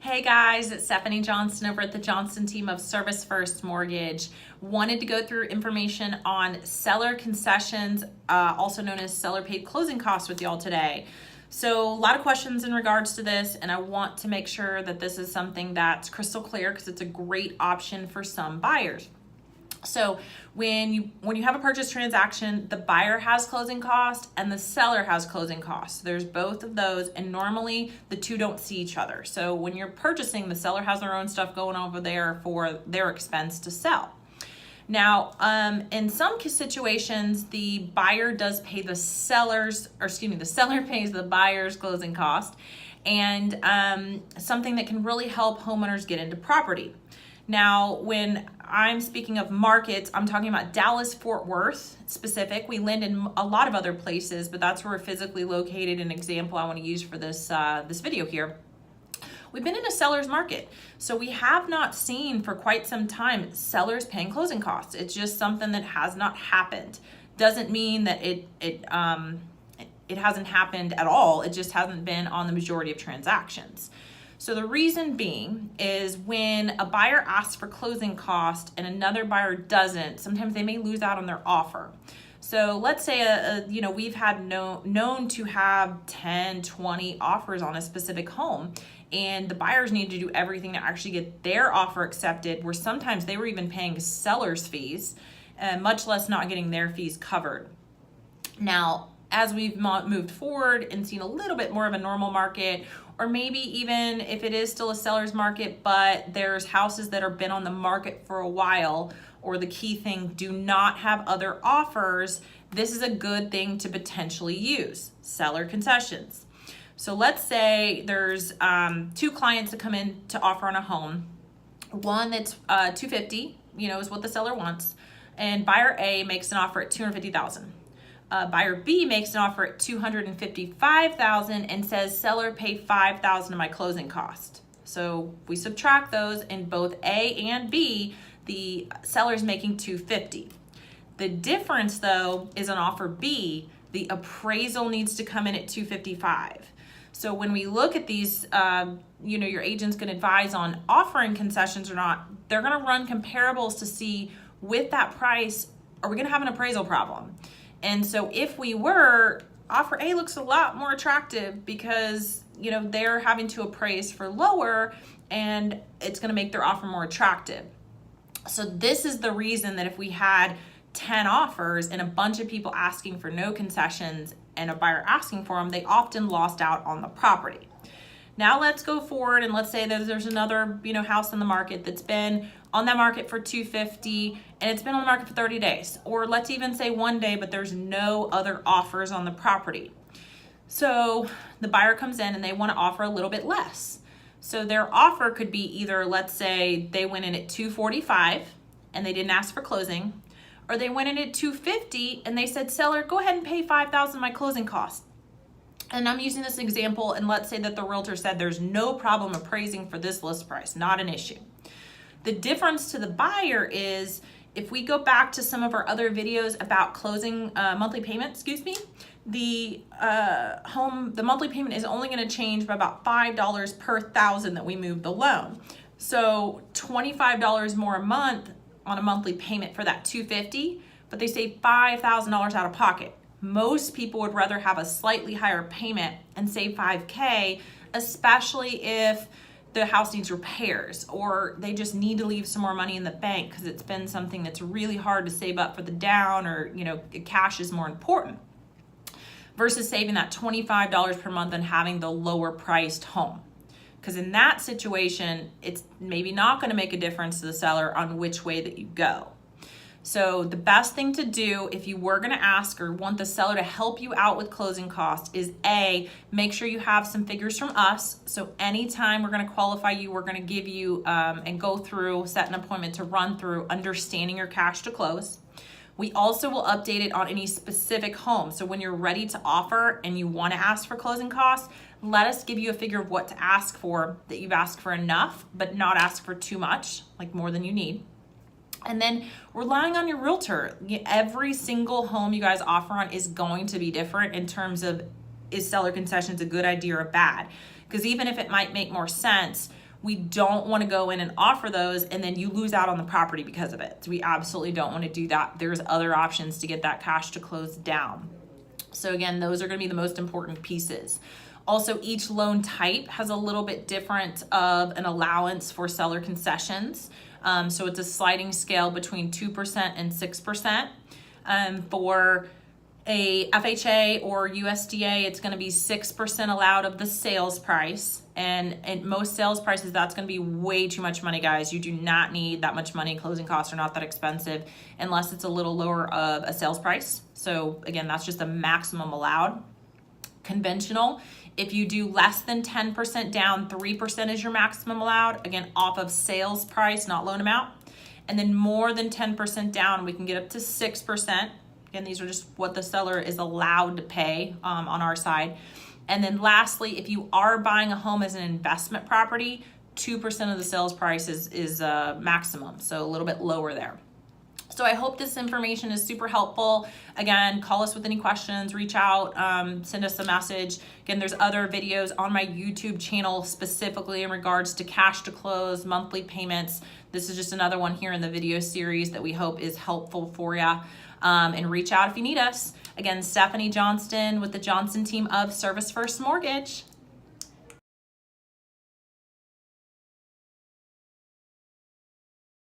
Hey guys, it's Stephanie Johnston over at the Johnston team of Service First Mortgage. Wanted to go through information on seller concessions, also known as seller paid closing costs with y'all today. So a lot of questions in regards to this, and I want to make sure that this is something that's crystal clear because it's a great option for some buyers. So when you have a purchase transaction, the buyer has closing costs and the seller has closing costs. There's both of those, and normally the two don't see each other. So when you're purchasing, the seller has their own stuff going over there for their expense to sell. Now, in some situations, the buyer does pay the seller pays the buyer's closing cost, and something that can really help homeowners get into property. Now, when I'm speaking of markets, I'm talking about Dallas, Fort Worth specific. We lend in a lot of other places, but that's where we're physically located. An example I want to use for this video here. We've been in a seller's market, so we have not seen for quite some time sellers paying closing costs. It's just something that has not happened. Doesn't mean that it hasn't happened at all. It just hasn't been on the majority of transactions. So the reason being is when a buyer asks for closing cost and another buyer doesn't, sometimes they may lose out on their offer. So let's say we've had known to have 10, 20 offers on a specific home, and the buyers need to do everything to actually get their offer accepted, where sometimes they were even paying seller's fees, much less not getting their fees covered. Now, as we've moved forward and seen a little bit more of a normal market, or maybe even if it is still a seller's market, but there's houses that have been on the market for a while, or the key thing, do not have other offers, this is a good thing to potentially use, seller concessions. So let's say there's two clients that come in to offer on a home. One that's $250,000, is what the seller wants, and buyer A makes an offer at $250,000. Buyer B makes an offer at $255,000 and says, seller, pay $5,000 of my closing cost. So we subtract those, and both A and B, the seller's making $250,000. The difference though is on offer B, the appraisal needs to come in at $255,000. So when we look at these, your agent's gonna advise on offering concessions or not. They're gonna run comparables to see, with that price, are we gonna have an appraisal problem? And so if we were, offer A looks a lot more attractive because, they're having to appraise for lower, and it's gonna make their offer more attractive. So this is the reason that if we had 10 offers and a bunch of people asking for no concessions and a buyer asking for them, they often lost out on the property. Now let's go forward, and let's say that there's another, house in the market that's been on that market for $250,000 and it's been on the market for 30 days, or let's even say 1 day, but there's no other offers on the property. So the buyer comes in and they want to offer a little bit less. So their offer could be either, let's say they went in at $245,000 and they didn't ask for closing, or they went in at $250,000 and they said, seller, go ahead and pay $5,000 of my closing cost. And I'm using this example, and let's say that the realtor said there's no problem appraising for this list price, not an issue. The difference to the buyer is, if we go back to some of our other videos about closing monthly payment, the monthly payment is only going to change by about $5 per thousand that we move the loan. So $25 more a month on a monthly payment for that $250,000, but they save $5,000 out of pocket. Most people would rather have a slightly higher payment and save $5,000, especially if the house needs repairs, or they just need to leave some more money in the bank because it's been something that's really hard to save up for the down, or cash is more important, versus saving that $25 per month and having the lower priced home. Because in that situation, it's maybe not going to make a difference to the seller on which way that you go. So the best thing to do if you were going to ask or want the seller to help you out with closing costs is A, make sure you have some figures from us. So anytime we're going to qualify you, we're going to give you and go through, set an appointment to run through understanding your cash to close. We also will update it on any specific home. So when you're ready to offer and you want to ask for closing costs, let us give you a figure of what to ask for, that you've asked for enough, but not ask for too much, like more than you need. And then relying on your realtor. Every single home you guys offer on is going to be different in terms of, is seller concessions a good idea or bad? Because even if it might make more sense, We don't want to go in and offer those and then you lose out on the property because of it. So we absolutely don't want to do that. There's other options to get that cash to close down. So again, those are going to be the most important pieces. Also, each loan type has a little bit different of an allowance for seller concessions. So it's a sliding scale between 2% and 6%. For a FHA or USDA, it's going to be 6% allowed of the sales price. And at most sales prices, that's going to be way too much money, guys. You do not need that much money. Closing costs are not that expensive unless it's a little lower of a sales price. So again, that's just the maximum allowed. Conventional, if you do less than 10% down, 3% is your maximum allowed. Again, off of sales price, not loan amount. And then more than 10% down, we can get up to 6%. Again, these are just what the seller is allowed to pay on our side. And then lastly, if you are buying a home as an investment property, 2% of the sales price is maximum, so a little bit lower there. So I hope this information is super helpful. Again, call us with any questions, reach out, send us a message. Again, there's other videos on my YouTube channel specifically in regards to cash to close, monthly payments. This is just another one here in the video series that we hope is helpful for you. And reach out if you need us. Again, Stephanie Johnston with the Johnson team of Service First Mortgage.